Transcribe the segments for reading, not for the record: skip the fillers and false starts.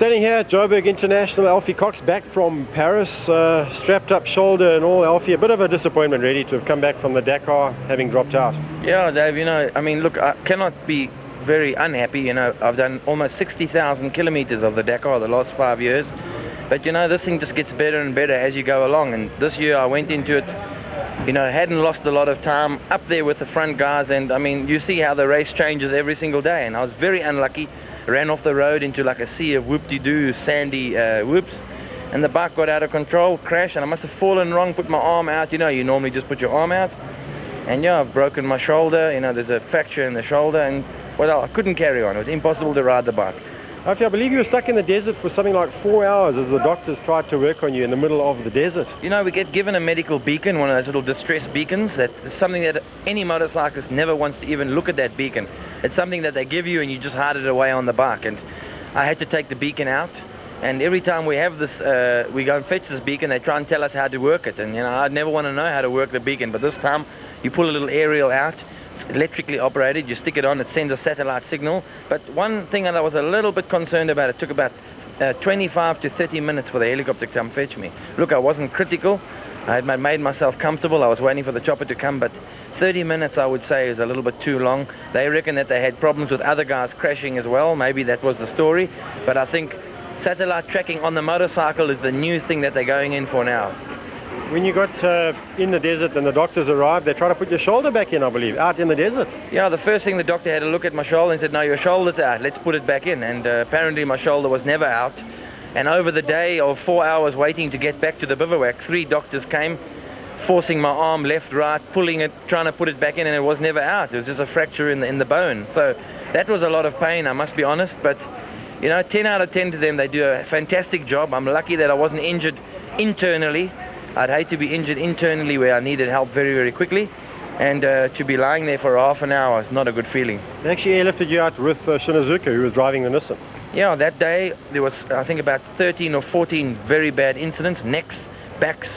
Standing here at Joburg International, Alfie Cox back from Paris, strapped up shoulder and all. Alfie, a bit of a disappointment really to have come back from the Dakar having dropped out. Yeah, Dave, I mean, look, I cannot be very unhappy. I've done almost 60,000 kilometers of the Dakar the last 5 years. But, this thing just gets better and better as you go along. And this year I went into it, hadn't lost a lot of time up there with the front guys. And, I mean, you see how the race changes every single day. And I was very unlucky. Ran off the road into like a sea of whoop-de-doo sandy whoops, and the bike got out of control, crashed, and I must have fallen wrong, put my arm out. You normally just put your arm out, and yeah, I've broken my shoulder. There's a fracture in the shoulder, and well, I couldn't carry on. It was impossible to ride the bike. Alfie, I believe you were stuck in the desert for something like 4 hours as the doctors tried to work on you in the middle of the desert. We get given a medical beacon, one of those little distress beacons. That is something that any motorcyclist never wants to even look at that beacon. It's something that they give you and you just hide it away on the bike. And I had to take the beacon out. And every time we have this, we go and fetch this beacon, they try and tell us how to work it. And I'd never want to know how to work the beacon. But this time, you pull a little aerial out. It's electrically operated. You stick it on, it sends a satellite signal. But one thing that I was a little bit concerned about, it took about 25 to 30 minutes for the helicopter to come fetch me. Look, I wasn't critical. I had made myself comfortable. I was waiting for the chopper to come, but 30 minutes I would say is a little bit too long. They reckon that they had problems with other guys crashing as well. Maybe that was the story. But I think satellite tracking on the motorcycle is the new thing that they're going in for now. When you got in the desert and the doctors arrived, they tried to put your shoulder back in, I believe, out in the desert. Yeah, the first thing the doctor had a look at my shoulder and said, no, your shoulder's out, let's put it back in. And apparently my shoulder was never out. And over the day of 4 hours waiting to get back to the bivouac, 3 doctors came, forcing my arm left, right, pulling it, trying to put it back in, and it was never out. It was just a fracture in the bone. So that was a lot of pain, I must be honest. But 10 out of 10 to them, they do a fantastic job. I'm lucky that I wasn't injured internally. I'd hate to be injured internally where I needed help very, very quickly. And to be lying there for half an hour is not a good feeling. They actually airlifted you out with Shinazuka, who was driving the Nissan. Yeah, that day there was, I think, about 13 or 14 very bad incidents, necks, backs.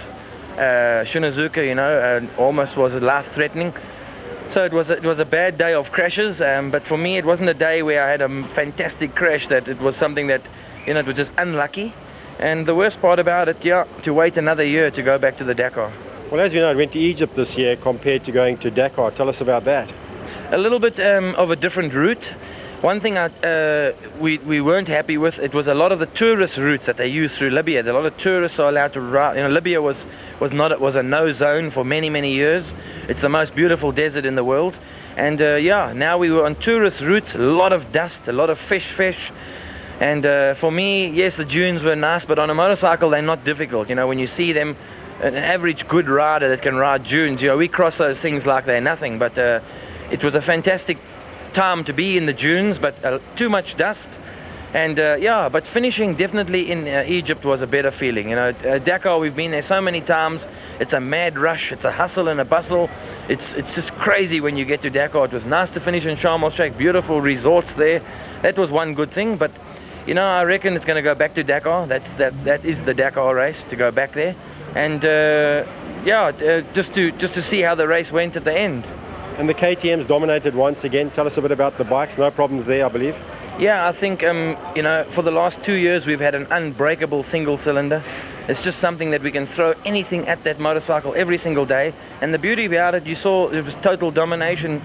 Shinazuka, almost was life-threatening. So it was a bad day of crashes. But for me, it wasn't a day where I had a fantastic crash. That it was something that, it was just unlucky. And the worst part about it, to wait another year to go back to the Dakar. Well, as you know, I went to Egypt this year compared to going to Dakar. Tell us about that. A little bit of a different route. One thing we weren't happy with, it was a lot of the tourist routes that they use through Libya. A lot of tourists are allowed to ride. Libya was a no zone for many, many years. It's the most beautiful desert in the world. And now we were on tourist routes, a lot of dust, a lot of fish. And for me, yes, the dunes were nice, but on a motorcycle, they're not difficult. When you see them, an average good rider that can ride dunes, we cross those things like they're nothing. But it was a fantastic time to be in the dunes, but too much dust. And but finishing definitely in Egypt was a better feeling. Dakar, we've been there so many times. It's a mad rush. It's a hustle and a bustle. It's just crazy when you get to Dakar. It was nice to finish in Sharm el-Sheikh. Beautiful resorts there. That was one good thing. But I reckon it's going to go back to Dakar. That is the Dakar race, to go back there. And just to see how the race went at the end. And the KTM's dominated once again. Tell us a bit about the bikes. No problems there, I believe. Yeah, I think, for the last 2 years, we've had an unbreakable single cylinder. It's just something that we can throw anything at that motorcycle every single day. And the beauty about it, you saw it was total domination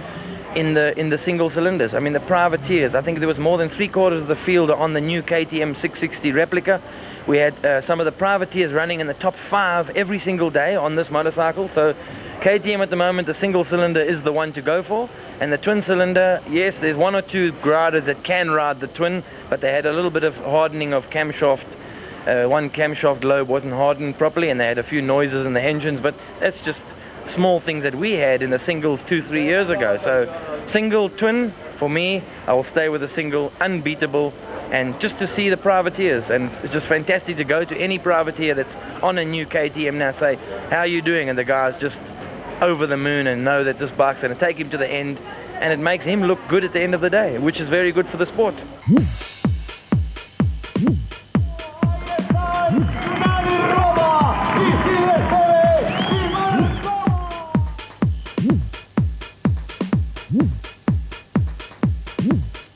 in the single cylinders. I mean, the privateers, I think there was more than 3/4 of the field on the new KTM 660 replica. We had some of the privateers running in the top 5 every single day on this motorcycle. So KTM at the moment, the single cylinder is the one to go for. And the twin cylinder, yes, there's 1 or 2 riders that can ride the twin, but they had a little bit of hardening of camshaft. One camshaft lobe wasn't hardened properly, and they had a few noises in the engines, but that's just small things that we had in the singles 2-3 years ago. So single, twin, for me, I will stay with a single, unbeatable, and just to see the privateers. And it's just fantastic to go to any privateer that's on a new KTM now, say, how are you doing? And the guy's just over the moon and know that this bike's going to take him to the end, and it makes him look good at the end of the day, which is very good for the sport.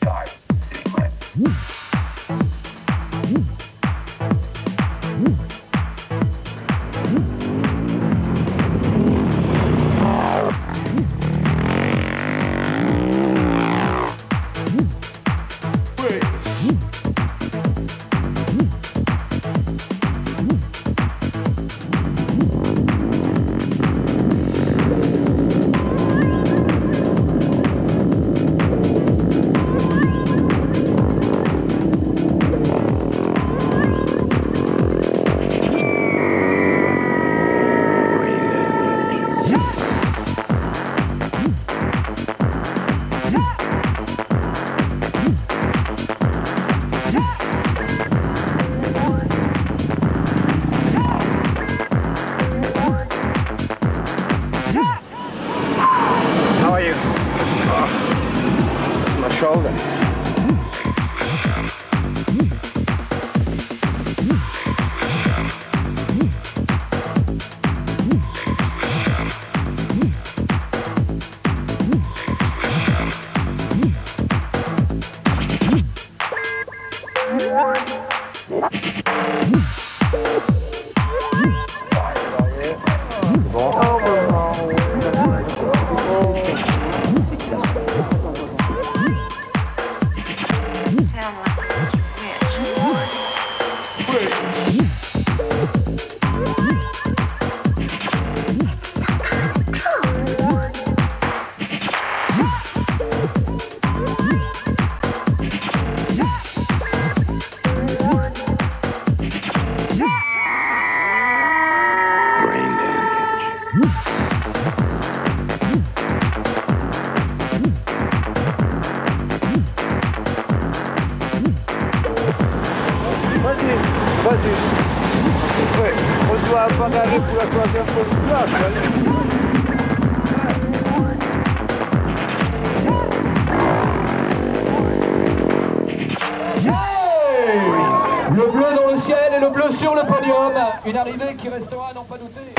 Start sequence. Le bleu dans le ciel et le bleu sur le podium. Une arrivée qui restera à n'en pas douter.